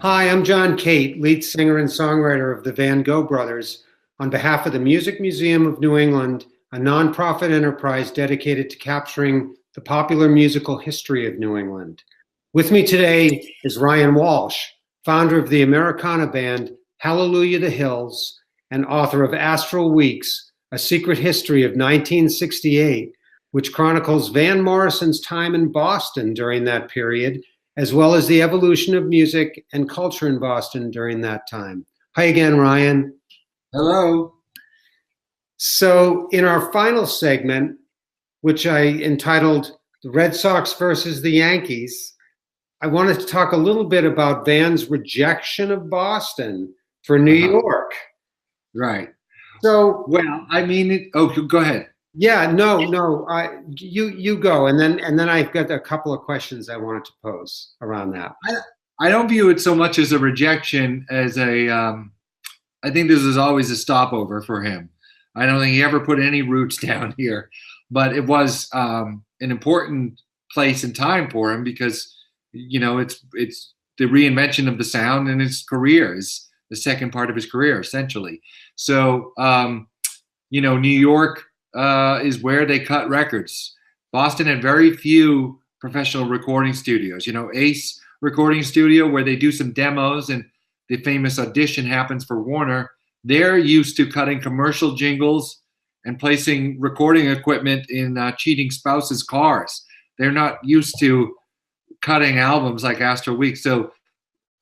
Hi, I'm John Cate, lead singer and songwriter of the Van Gogh Brothers, on behalf of the Music Museum of New England, a nonprofit enterprise dedicated to capturing the popular musical history of New England. With me today is Ryan Walsh, founder of the Americana band Hallelujah the Hills and author of Astral Weeks, A Secret History of 1968, which chronicles Van Morrison's time in Boston during that period, as well as the evolution of music and culture in Boston during that time. Hi again, Ryan. Hello. So in our final segment, which I entitled The Red Sox versus the Yankees, I wanted to talk a little bit about Van's rejection of Boston for New York. Right. So, well, I mean, go ahead. Yeah, no, you go, and then I've got a couple of questions I wanted to pose around that. I don't view it so much as a rejection as I think this was always a stopover for him. I don't think he ever put any roots down here, but it was an important place and time for him because, you know, it's the reinvention of the sound in his career, is the second part of his career, essentially. So, you know, New York is where they cut records. Boston had very few professional recording studios. You know, Ace Recording Studio, where they do some demos and the famous audition happens for Warner. They're used to cutting commercial jingles and placing recording equipment in cheating spouses' cars. They're not used to cutting albums like Astral Weeks. So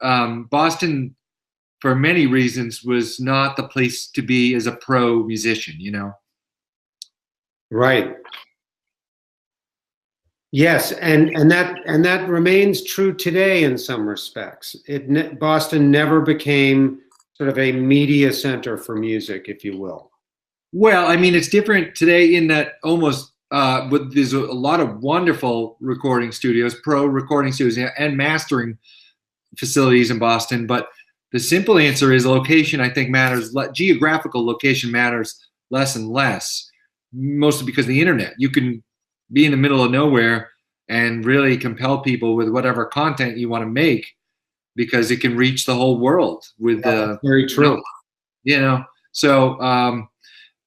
Boston, for many reasons, was not the place to be as a pro musician, you know? Right. Yes, and that remains true today in some respects. Boston never became sort of a media center for music, if you will. Well, I mean, it's different today in that almost there's a lot of wonderful recording studios, pro recording studios, and mastering facilities in Boston. But the simple answer is location, I think, matters. Geographical location matters less and less. Mostly because of the internet. You can be in the middle of nowhere and really compel people with whatever content you want to make because it can reach the whole world with very true. You know, so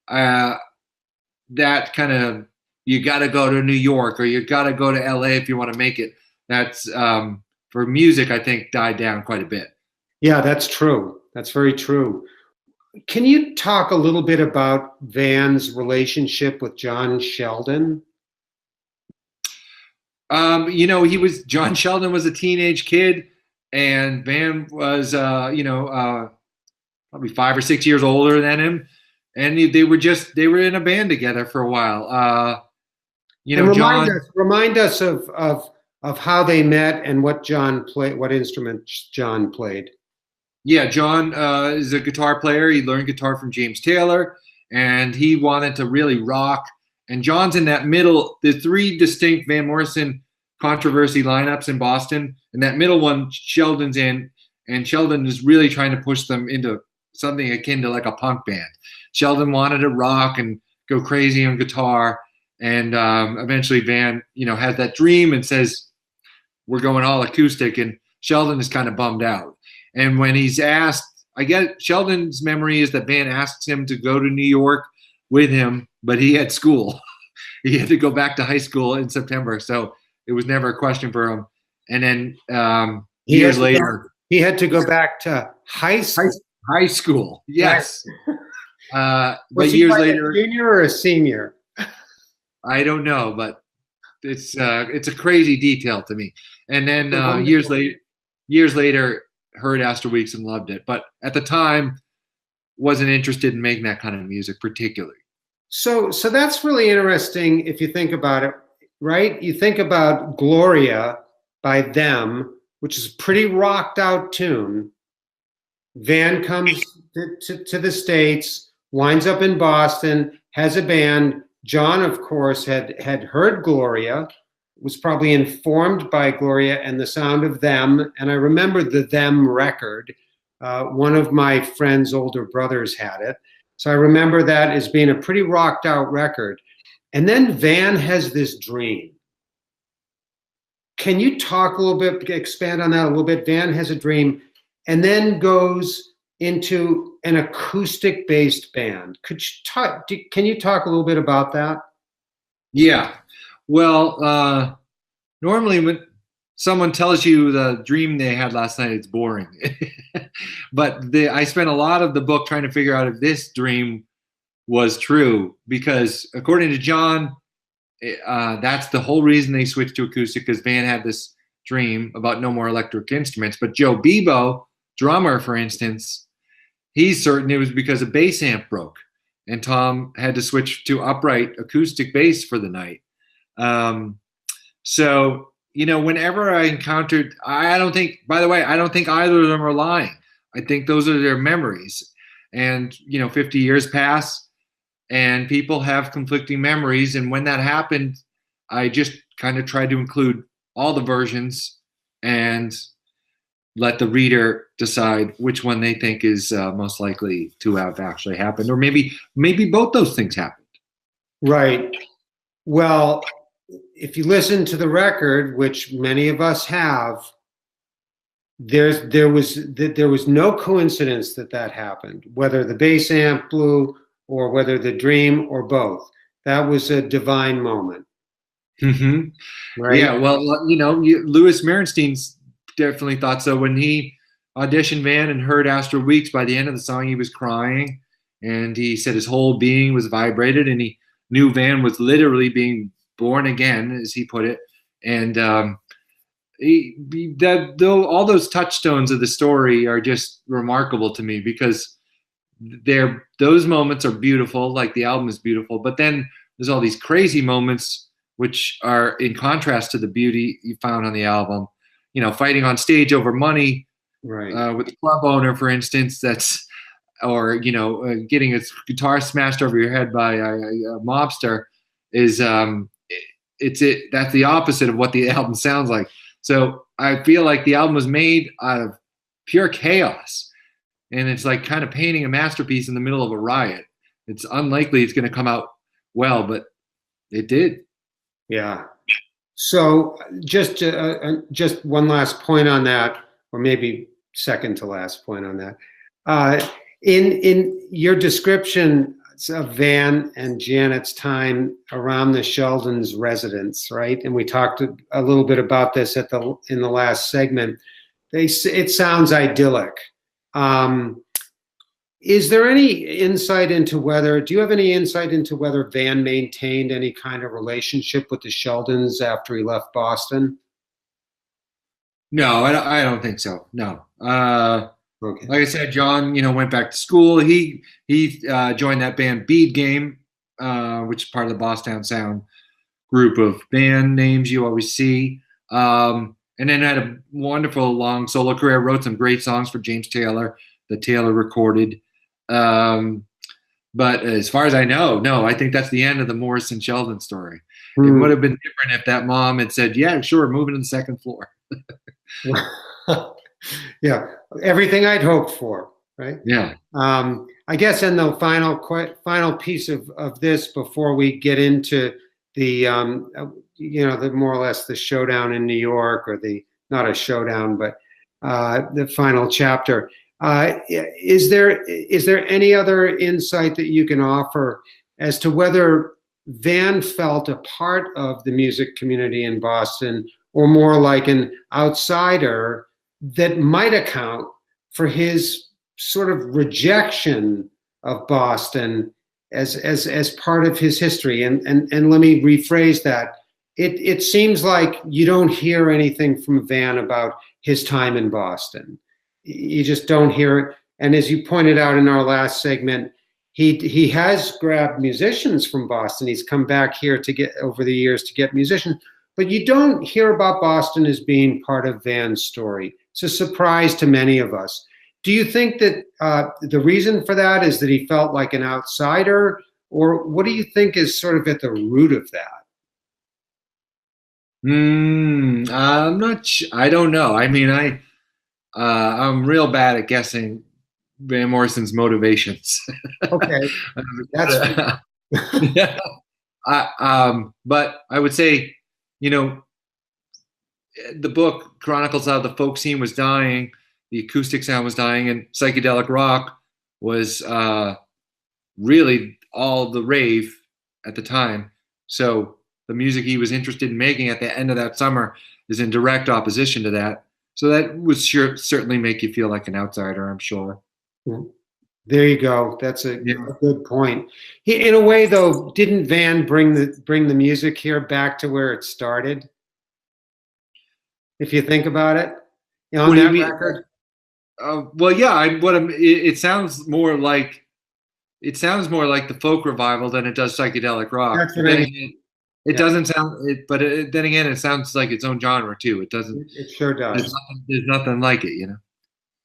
that kind of, you got to go to New York or you got to go to LA if you want to make it. That's for music, I think, died down quite a bit. Yeah, that's true. That's very true. Can you talk a little bit about Van's relationship with John Sheldon? You know, John Sheldon was a teenage kid, and Van was, you know, probably 5 or 6 years older than him, and they were in a band together for a while. You know, remind us of how they met and what John played, what instrument John played. Yeah, John is a guitar player. He learned guitar from James Taylor, and he wanted to really rock. And John's in that middle, the three distinct Van Morrison controversy lineups in Boston. And that middle one, Sheldon's in, and Sheldon is really trying to push them into something akin to like a punk band. Sheldon wanted to rock and go crazy on guitar. And eventually Van, you know, has that dream and says, we're going all acoustic. And Sheldon is kind of bummed out. And when he's asked, I get Sheldon's memory is that Van asks him to go to New York with him, but he had school. He had to go back to high school in September, so it was never a question for him. And then years later, he had to go back to high school. High school, yes. Right. But years later, a junior or a senior? I don't know, but it's a crazy detail to me. And then years later. Heard Astral Weeks and loved it, but at the time wasn't interested in making that kind of music particularly. So that's really interesting if you think about it, right? You think about Gloria by Them, which is a pretty rocked out tune. Van comes to the States, winds up in Boston, has a band. John, of course, had heard Gloria, was probably informed by Gloria and the sound of Them. And I remember the Them record. One of my friend's older brothers had it. So I remember that as being a pretty rocked out record. And then Van has this dream. Can you talk a little bit, expand on that a little bit? Van has a dream. and then goes into an acoustic-based band. Can you talk a little bit about that? Yeah. Well, normally when someone tells you the dream they had last night, it's boring. But I spent a lot of the book trying to figure out if this dream was true, because according to John, that's the whole reason they switched to acoustic, because Van had this dream about no more electric instruments. But Joe Bebo, drummer, for instance, he's certain it was because a bass amp broke, and Tom had to switch to upright acoustic bass for the night. So, whenever I encountered, I don't think, by the way, I don't think either of them are lying. I think those are their memories. And, 50 years pass and people have conflicting memories. And when that happened, I just kind of tried to include all the versions and let the reader decide which one they think is most likely to have actually happened, or maybe both those things happened. Right. Well, if you listen to the record, which many of us have, there was no coincidence that happened, whether the bass amp blew or whether the dream or both. That was a divine moment. Mm-hmm. Right. Yeah. Well, Louis Merenstein's definitely thought so. When he auditioned Van and heard Astral Weeks, by the end of the song, he was crying, and he said his whole being was vibrated, and he knew Van was literally being born again, as he put it. And all those touchstones of the story are just remarkable to me, because those moments are beautiful, like the album is beautiful, but then there's all these crazy moments which are in contrast to the beauty you found on the album. Fighting on stage over money, right? With the club owner, for instance, or getting a guitar smashed over your head by a mobster is that's the opposite of what the album sounds like. So I feel like the album was made out of pure chaos, and it's like kind of painting a masterpiece in the middle of a riot. It's unlikely it's going to come out well, but it did. Yeah. So just one last point on that, or maybe second to last point on that. In your description of Van and Janet's time around the Sheldons' residence, right? And we talked a little bit about this in the last segment. It sounds idyllic. Is there any insight into do you have any insight into whether Van maintained any kind of relationship with the Sheldons after he left Boston? No, I don't think so. No. Okay. Like I said, John, went back to school. He joined that band Bead Game, which is part of the Bosstown Sound group of band names you always see. And then had a wonderful long solo career, wrote some great songs for James Taylor that Taylor recorded. But as far as I know, no, I think that's the end of the Morrison Sheldon story. It would have been different if that mom had said, yeah, sure, moving to the second floor. Yeah, everything I'd hoped for, right? Yeah. I guess in the final piece of this, before we get into the the more or less the showdown in New York, or not a showdown, but the final chapter. Is there any other insight that you can offer as to whether Van felt a part of the music community in Boston, or more like an outsider that might account for his sort of rejection of Boston as part of his history? And let me rephrase that. It seems like you don't hear anything from Van about his time in Boston. You just don't hear it. And as you pointed out in our last segment, he has grabbed musicians from Boston. He's come back here over the years to get musicians, but you don't hear about Boston as being part of Van's story. It's a surprise to many of us. Do you think that the reason for that is that he felt like an outsider, or what do you think is sort of at the root of that? I'm not sure. I don't know. I mean, I'm real bad at guessing Van Morrison's motivations. Okay, that's yeah. But I would say, the book chronicles how the folk scene was dying, the acoustic sound was dying, and psychedelic rock was really all the rave at the time. So the music he was interested in making at the end of that summer is in direct opposition to that. So that would certainly make you feel like an outsider, I'm sure. There you go. That's a good point. In a way, though, didn't Van bring the music here back to where it started? If you think about it, on that record. Well, yeah. It sounds more like the folk revival than it does psychedelic rock. That's what I mean. It doesn't sound it, but then again, it sounds like its own genre too. It doesn't. It sure does. There's nothing like it, you know.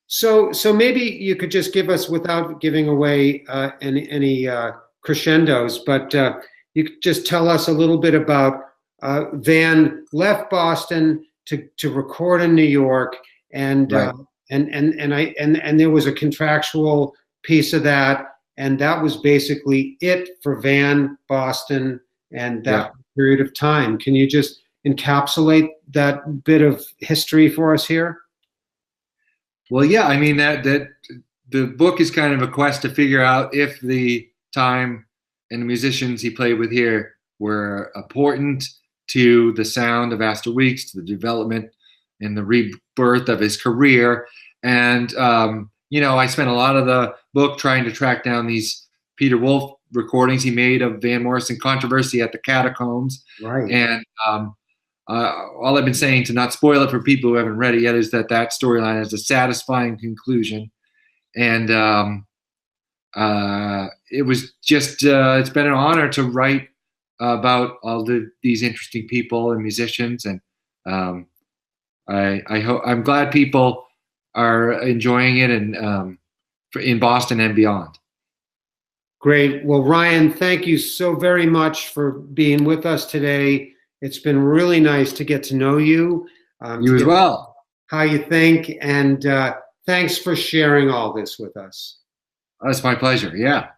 So maybe you could just give us, without giving away any crescendos, but you could just tell us a little bit about Van left Boston to record in New York, and right. and there was a contractual piece of that, and that was basically it for Van Boston and that period of time. Can you just encapsulate that bit of history for us here? Well, yeah, I mean that the book is kind of a quest to figure out if the time and the musicians he played with here were important to the sound of Astral Weeks, to the development and the rebirth of his career. And I spent a lot of the book trying to track down these Peter Wolf recordings he made of Van Morrison controversy at the Catacombs. Right. And all I've been saying, to not spoil it for people who haven't read it yet, is that storyline has a satisfying conclusion. And it was just it's been an honor to write about all these interesting people and musicians, and I'm glad people are enjoying it, and in Boston and beyond. Great. Well, Ryan, thank you so very much for being with us today. It's been really nice to get to know you. You as well. How you think, and thanks for sharing all this with us. It's my pleasure. Yeah.